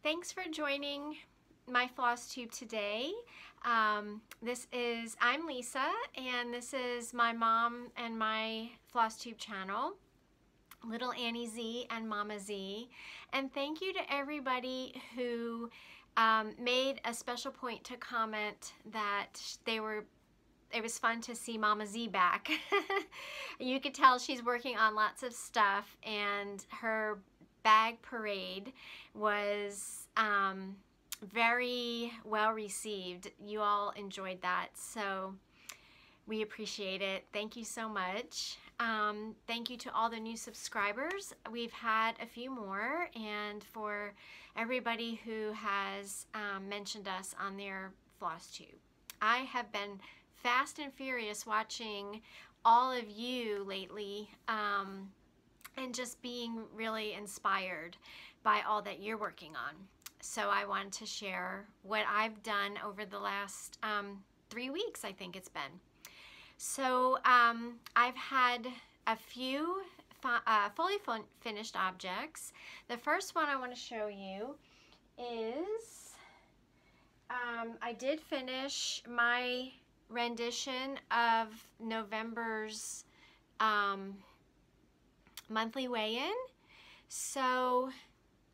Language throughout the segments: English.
Thanks for joining my Flosstube today. I'm Lisa, and this is my mom and my Flosstube channel, Little Annie Z and Mama Z. And thank you to everybody who made a special point to comment that it was fun to see Mama Z back. You could tell she's working on lots of stuff, and her bag parade was very well received. You all enjoyed that, so we appreciate it. Thank you so much. Thank you to all the new subscribers. We've had a few more, and for everybody who has mentioned us on their Flosstube. I have been fast and furious watching all of you lately, and just being really inspired by all that you're working on. So I wanted to share what I've done over the last 3 weeks, I think it's been. So I've had a few fully finished objects. The first one I want to show you is I did finish my rendition of November's monthly weigh-in. So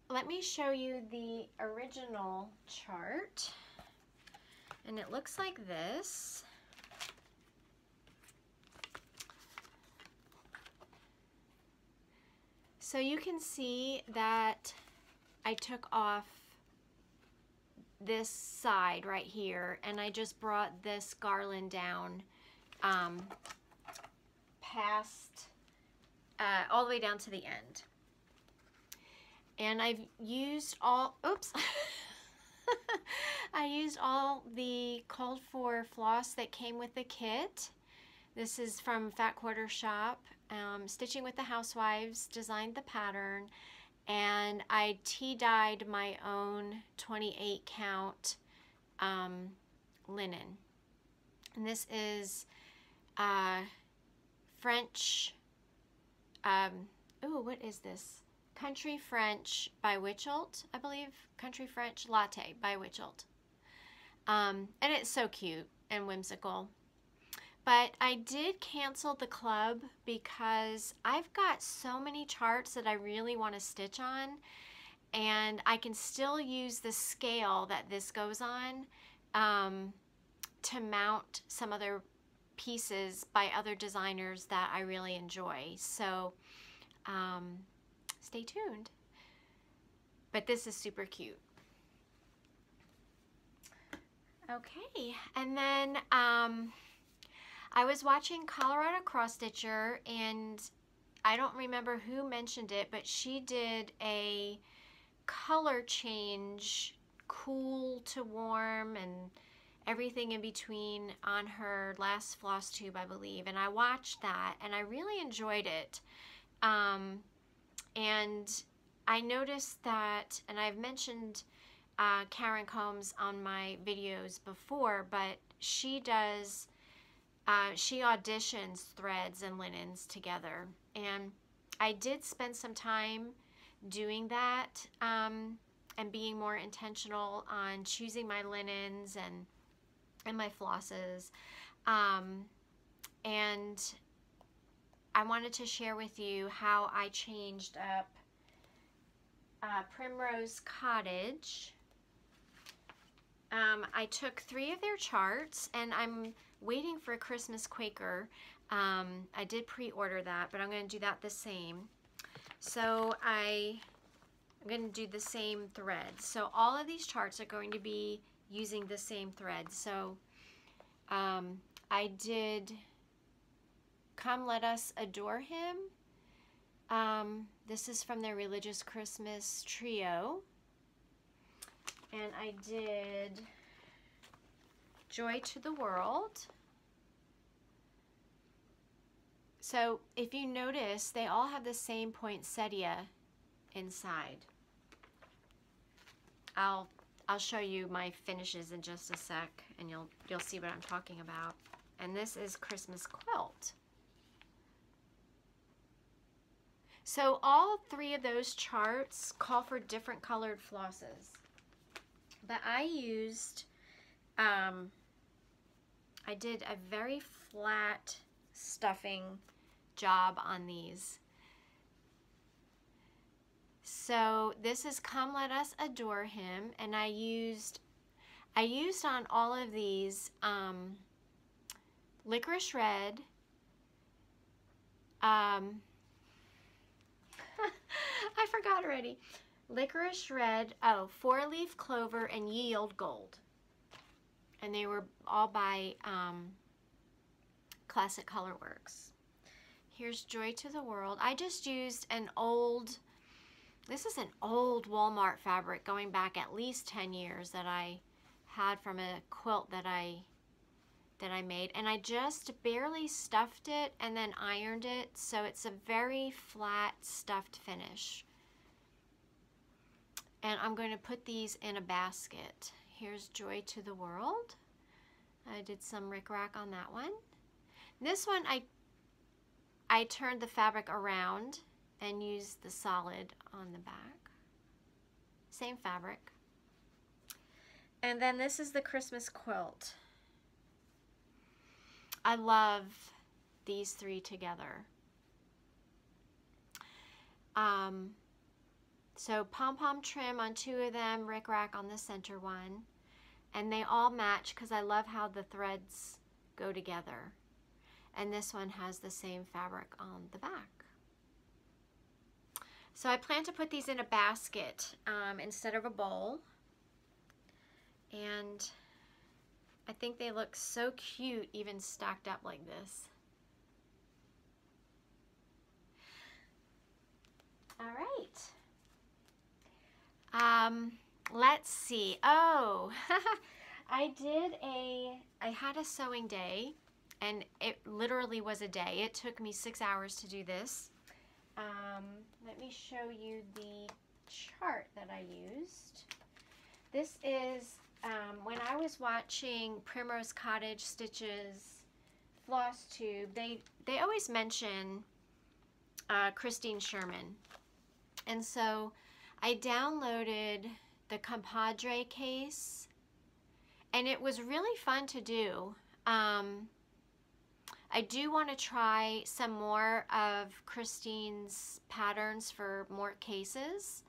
let me show you the original chart, and it looks like this. So you can see that I took off this side right here, and I just brought this garland down past all the way down to the end. And I've used all, oops, I used all the called for floss that came with the kit. This is from Fat Quarter Shop. Stitching with the Housewives designed the pattern, and I tea-dyed my own 28 count linen. And this is French, oh, what is this? Country French by Witchelt, I believe. Country French Latte by Witchelt. And it's so cute and whimsical. But I did cancel the club because I've got so many charts that I really want to stitch on, and I can still use the scale that this goes on to mount some other pieces by other designers that I really enjoy. So stay tuned. But this is super cute. Okay, and then I was watching Colorado Cross Stitcher, and I don't remember who mentioned it, but she did a color change, cool to warm and everything in between, on her last Flosstube, I believe. And I watched that, and I really enjoyed it. And I noticed that, and I've mentioned Karen Combs on my videos before, but she does, she auditions threads and linens together. And I did spend some time doing that and being more intentional on choosing my linens and my flosses. And I wanted to share with you how I changed up Primrose Cottage. I took 3 of their charts, and I'm waiting for a Christmas Quaker. I did pre-order that, but I'm going to do that the same. So I'm going to do the same thread. So all of these charts are going to be using the same thread. So I did Come Let Us Adore Him. This is from their Religious Christmas Trio. And I did Joy to the World. So if you notice, they all have the same poinsettia inside. I'll show you my finishes in just a sec, and you'll see what I'm talking about. And this is Christmas Quilt. So all three of those charts call for different colored flosses. But I used, I did a very flat stuffing job on these. So this is Come Let Us Adore Him, and I used on all of these licorice red, I forgot already. Licorice red, oh, 4-leaf clover, and yield gold. And they were all by Classic Colorworks. Here's Joy to the World. I just used an old, this is an old Walmart fabric going back at least 10 years that I had from a quilt that I made, and I just barely stuffed it and then ironed it, so it's a very flat stuffed finish. And I'm going to put these in a basket. Here's Joy to the World. I did some rickrack on that one. This one I turned the fabric around and used the solid on the back. Same fabric. And then this is the Christmas quilt. I love these three together. So pom-pom trim on 2 of them, rickrack on the center one. And they all match because I love how the threads go together. And this one has the same fabric on the back. So I plan to put these in a basket instead of a bowl. And I think they look so cute even stacked up like this. All right. Let's see. Oh, I had a sewing day, and it literally was a day. It took me 6 hours to do this. Let me show you the chart that I used. This is when I was watching Primrose Cottage Stitches Flosstube, they always mention Christine Sherman. And so I downloaded the Compadre case, and it was really fun to do. I do want to try some more of Christine's patterns for more cases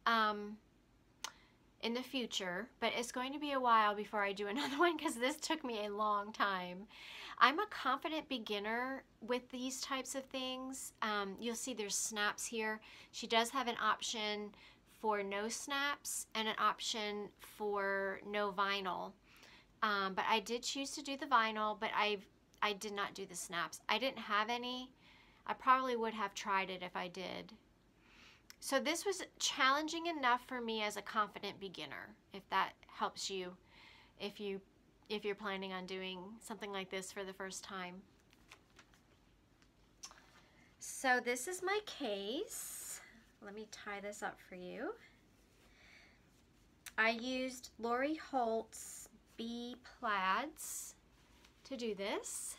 in the future, but it's going to be a while before I do another one because this took me a long time. I'm a confident beginner with these types of things. You'll see there's snaps here. She does have an option for no snaps and an option for no vinyl. But I did choose to do the vinyl, but I did not do the snaps. I didn't have any. I probably would have tried it if I did. So this was challenging enough for me as a confident beginner, if that helps you, if you're planning on doing something like this for the first time. So this is my case. Let me tie this up for you. I used Lori Holt's Bee Plaids to do this.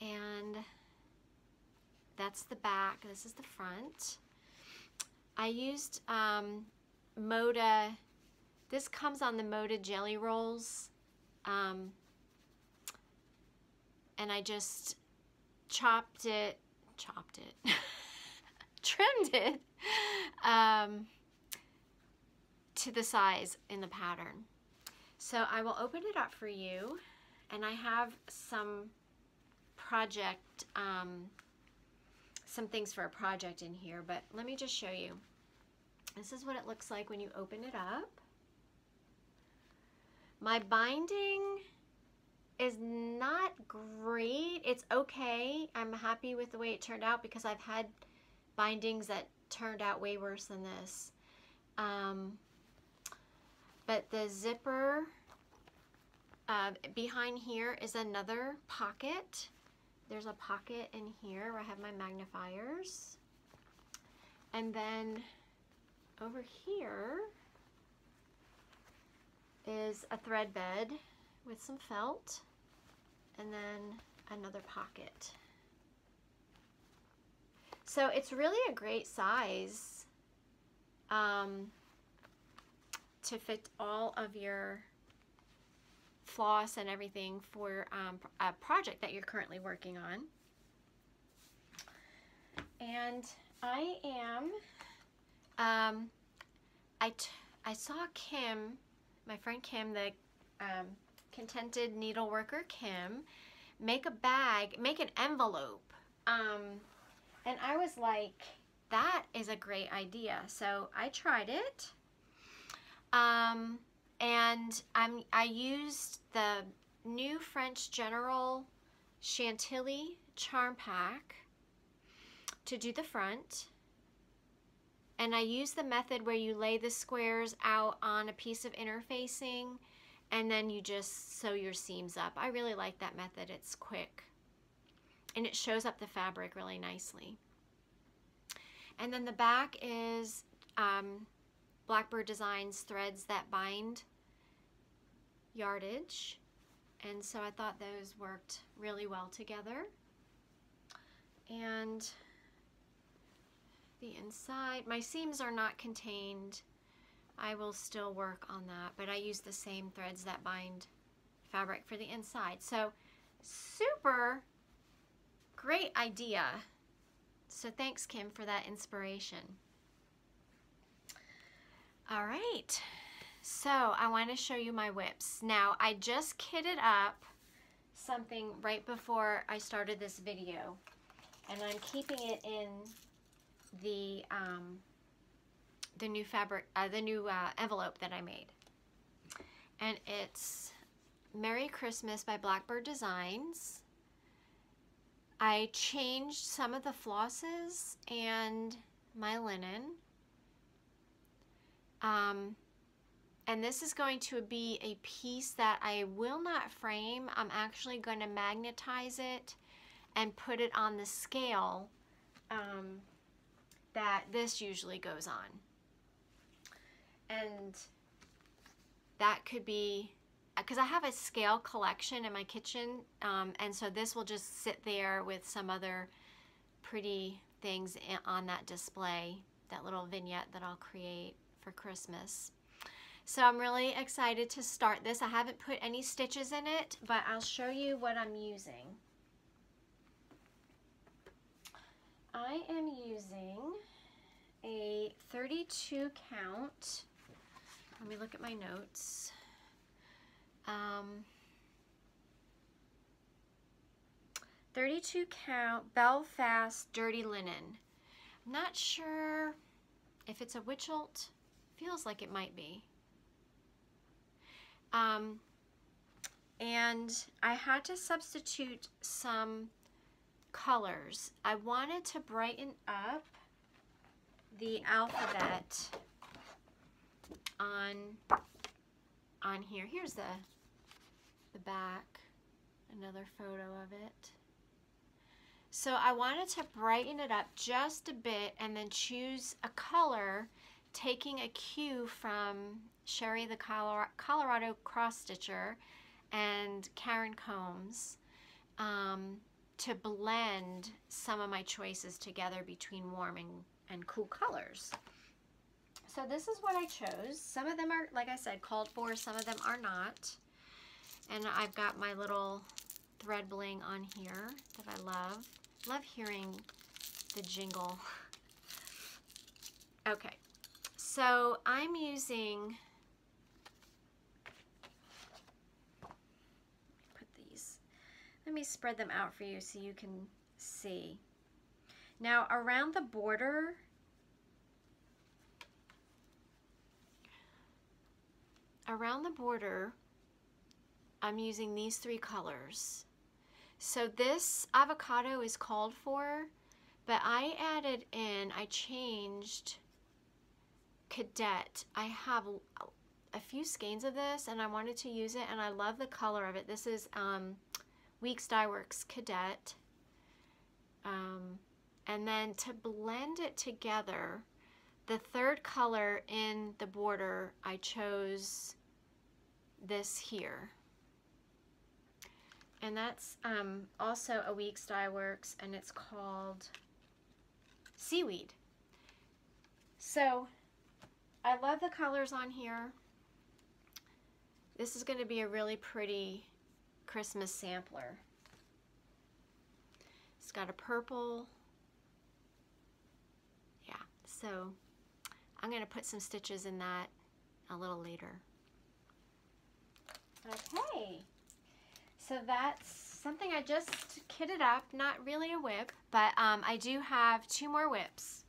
And that's the back. This is the front. I used Moda. This comes on the Moda Jelly Rolls. And I just trimmed it to the size in the pattern. So I will open it up for you, and I have some some things for a project in here, but let me just show you. This is what it looks like when you open it up. My binding is not great. It's okay. I'm happy with the way it turned out because I've had bindings that turned out way worse than this. But the zipper behind here is another pocket. There's a pocket in here where I have my magnifiers. And then over here is a thread bed with some felt, and then another pocket. So it's really a great size to fit all of your floss and everything for a project that you're currently working on. And I am, I saw Kim, my friend Kim, the Contented Needle Worker Kim, make a bag, make an envelope. And I was like, that is a great idea. So I tried it. And I used the new French General Chantilly Charm Pack to do the front. And I used the method where you lay the squares out on a piece of interfacing and then you just sew your seams up. I really like that method. It's quick. And it shows up the fabric really nicely. And then the back is Blackbird Designs threads that bind yardage. And so I thought those worked really well together. And the inside, my seams are not contained. I will still work on that, but I use the same threads that bind fabric for the inside. So super great idea. So thanks, Kim, for that inspiration. All right, so I want to show you my whips. Now, I just kitted up something right before I started this video, and I'm keeping it in the new fabric, the new envelope that I made. And it's Merry Christmas by Blackbird Designs. I changed some of the flosses and my linen. And this is going to be a piece that I will not frame. I'm actually going to magnetize it and put it on the scale that this usually goes on. And that could be, because I have a scale collection in my kitchen, and so this will just sit there with some other pretty things on that display, that little vignette that I'll create for Christmas. So I'm really excited to start this. I haven't put any stitches in it, but I'll show you what I'm using. I am using a 32 count. Let me look at my notes. 32 count Belfast dirty linen. I'm not sure if it's a Witchelt. Feels like it might be. And I had to substitute some colors. I wanted to brighten up the alphabet on here. Here's the back, another photo of it. So I wanted to brighten it up just a bit and then choose a color, taking a cue from Sherry the Colorado cross stitcher and Karen Combs, to blend some of my choices together between warm and cool colors. So this is what I chose. Some of them are, like I said, called for, some of them are not. And I've got my little thread bling on here that I love. Love hearing the jingle. Okay, so I'm using, let me spread them out for you so you can see. Now around the border, I'm using these three colors. So this avocado is called for, but I added in, I changed Cadet. I have a few skeins of this and I wanted to use it and I love the color of it. This is Weeks Dye Works Cadet. And then to blend it together, the third color in the border, I chose this here. And that's also a Weeks Dye Works, and it's called seaweed. So I love the colors on here. This is going to be a really pretty Christmas sampler. It's got a purple. Yeah, so I'm going to put some stitches in that a little later. Okay, so that's something I just kitted up, not really a whip, but I do have 2 more whips.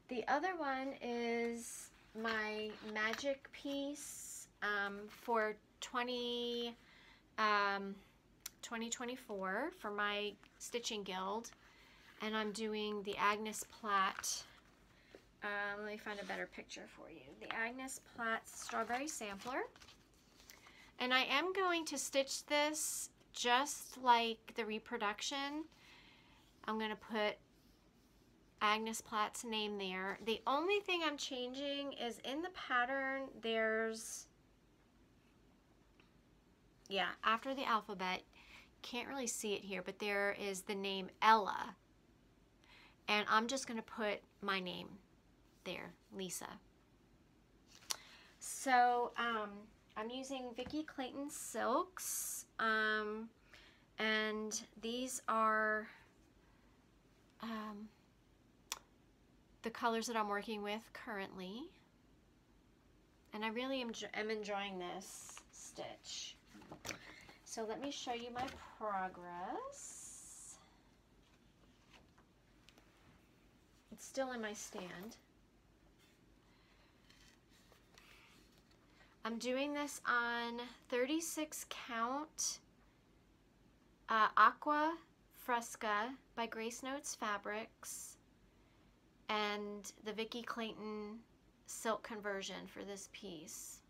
The other one is my magic piece for 2024 for my stitching guild, and I'm doing the Agnes Platt. Let me find a better picture for you. The Agnes Platt Strawberry Sampler. And I am going to stitch this just like the reproduction. I'm going to put Agnes Platt's name there. The only thing I'm changing is in the pattern there's, yeah, after the alphabet, can't really see it here, but there is the name Ella. And I'm just going to put my name there, Lisa. So, I'm using Vicki Clayton silks, and these are the colors that I'm working with currently, and I really am enjoying this stitch. So let me show you my progress. It's still in my stand. I'm doing this on 36 count Aqua Fresca by Grace Notes Fabrics and the Vicki Clayton silk conversion for this piece.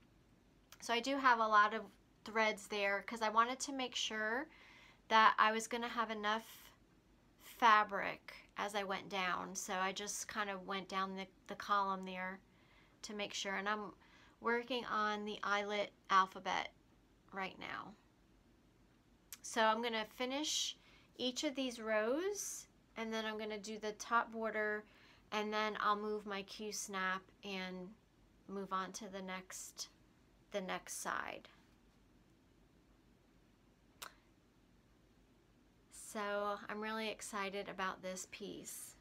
So I do have a lot of threads there because I wanted to make sure that I was going to have enough fabric as I went down. So I just kind of went down the column there to make sure, and I'm working on the eyelet alphabet right now. So I'm going to finish each of these rows, and then I'm going to do the top border, and then I'll move my Q-snap and move on to the next side. So I'm really excited about this piece.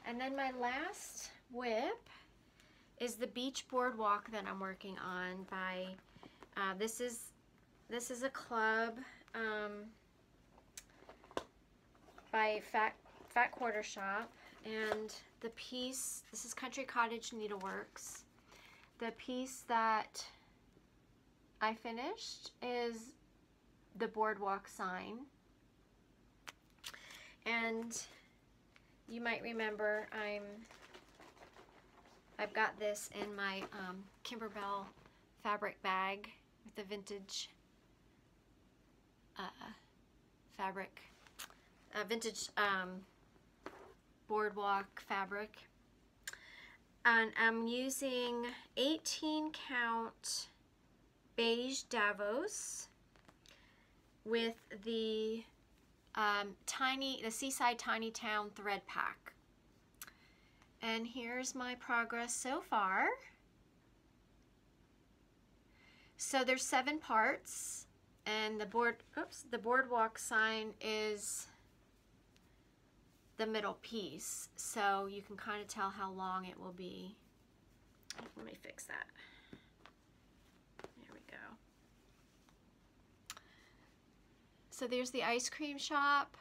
And then my last whip is the Beach Boardwalk that I'm working on by, this is a club by Fat Quarter Shop, and the piece, this is Country Cottage Needleworks. The piece that I finished is the boardwalk sign, and you might remember I've got this in my Kimberbell fabric bag with the vintage fabric, vintage boardwalk fabric. And I'm using 18 count beige Davos with the Seaside Tiny Town thread pack. And here's my progress so far. So there's 7 parts, and the boardwalk sign is the middle piece, so you can kind of tell how long it will be. Let me fix that. There we go. So there's the ice cream shop,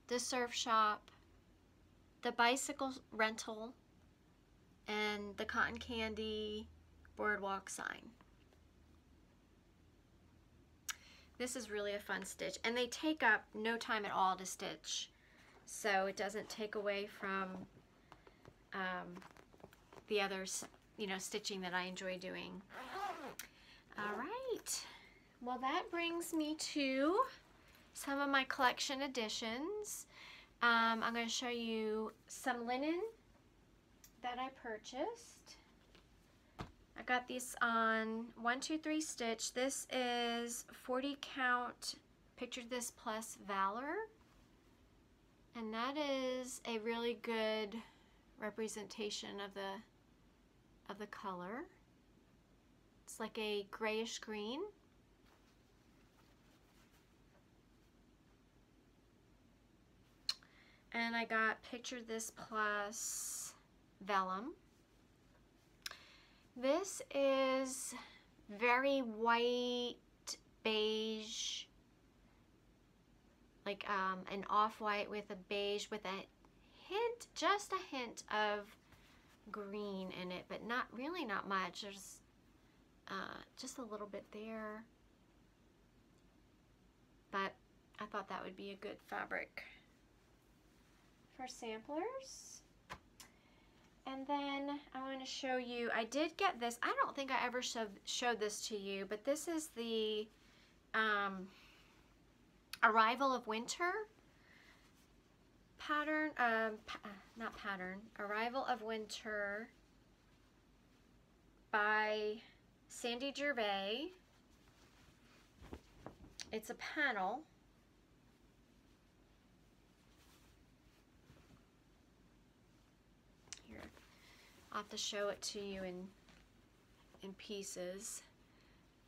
the surf shop, the bicycle rental, and the cotton candy boardwalk sign. This is really a fun stitch, and they take up no time at all to stitch, so it doesn't take away from the other, stitching that I enjoy doing. All right, well, that brings me to some of my collection additions. I'm going to show you some linen that I purchased. I got these on 1, 2, 3 stitch. This is 40 count Picture This Plus Valor, and that is a really good representation of the color. It's like a grayish green. And I got Picture This Plus vellum. This is very white, beige, like an off-white with a beige with a hint, just a hint of green in it, but not really, not much. There's just a little bit there. But I thought that would be a good fabric for samplers. And then I want to show you, I did get this, I don't think I ever showed this to you, but this is the Arrival of Winter pattern, not pattern, Arrival of Winter by Sandy Gervais. It's a panel. Here, I'll have to show it to you in pieces.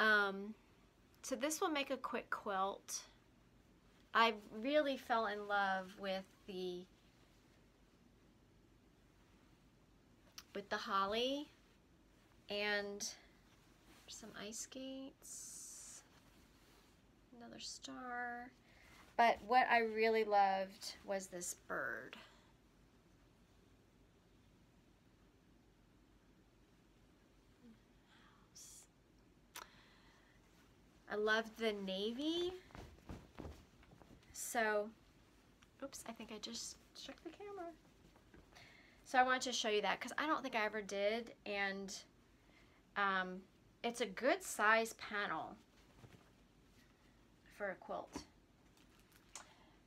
So this will make a quick quilt. I really fell in love with the holly and some ice skates, another star. But what I really loved was this bird. I loved the navy. So, oops, I think I just shook the camera. So I wanted to show you that because I don't think I ever did, and it's a good size panel for a quilt.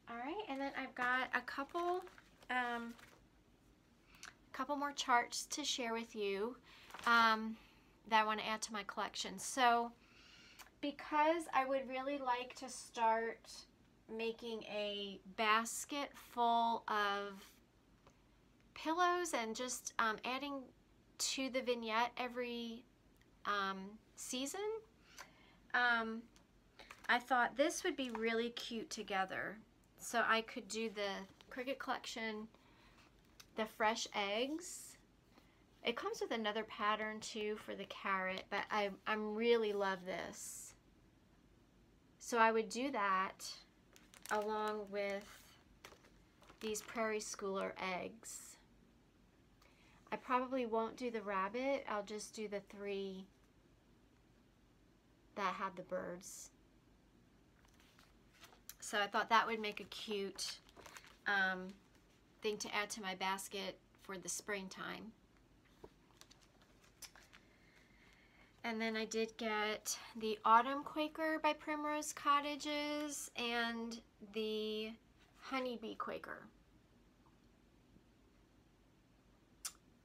All right, and then I've got a couple more charts to share with you that I want to add to my collection. So, because I would really like to start making a basket full of pillows and just adding to the vignette every season, I thought this would be really cute together. So I could do the Cricut Collection, the fresh eggs. It comes with another pattern too for the carrot, but I really love this. So I would do that along with these Prairie Schooler eggs. I probably won't do the rabbit. I'll just do the 3 that have the birds. So I thought that would make a cute thing to add to my basket for the springtime. And then I did get the Autumn Quaker by Primrose Cottages and the Honeybee Quaker.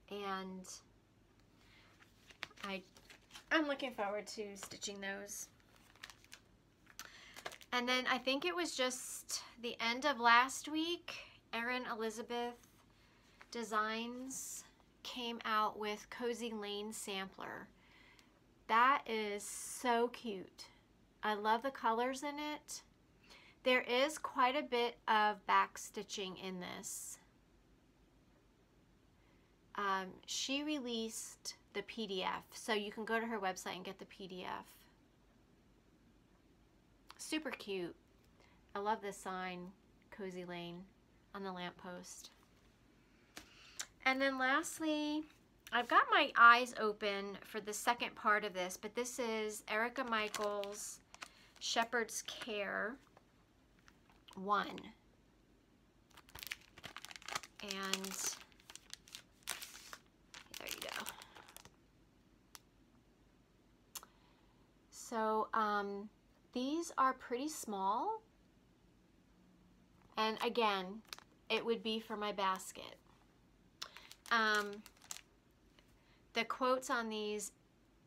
And I'm looking forward to stitching those. And then I think it was just the end of last week, Erin Elizabeth Designs came out with Cozy Lane Sampler. That is so cute. I love the colors in it. There is quite a bit of back stitching in this. She released the PDF, so you can go to her website and get the PDF. Super cute. I love this sign, Cozy Lane, on the lamppost. And then lastly, I've got my eyes open for the second part of this, but this is Erica Michaels' Shepherd's Care 1. And there you go. So these are pretty small. And again, it would be for my basket. The quotes on these,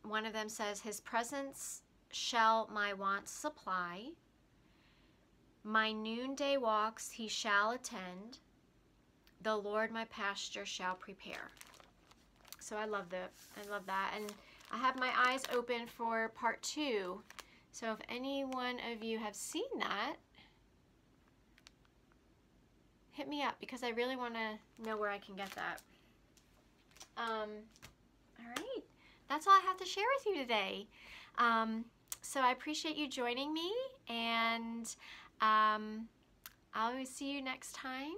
one of them says, "His presence shall my wants supply. My noonday walks he shall attend. the Lord my pasture shall prepare. So I love that. And I have my eyes open for part 2. So if any one of you have seen that, hit me up because I really want to know where I can get that. All right. That's all I have to share with you today. So I appreciate you joining me, and I'll see you next time.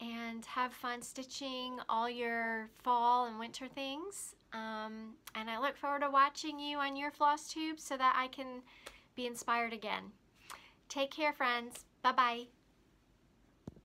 And have fun stitching all your fall and winter things. And I look forward to watching you on your Flosstube so that I can be inspired again. Take care, friends. Bye-bye.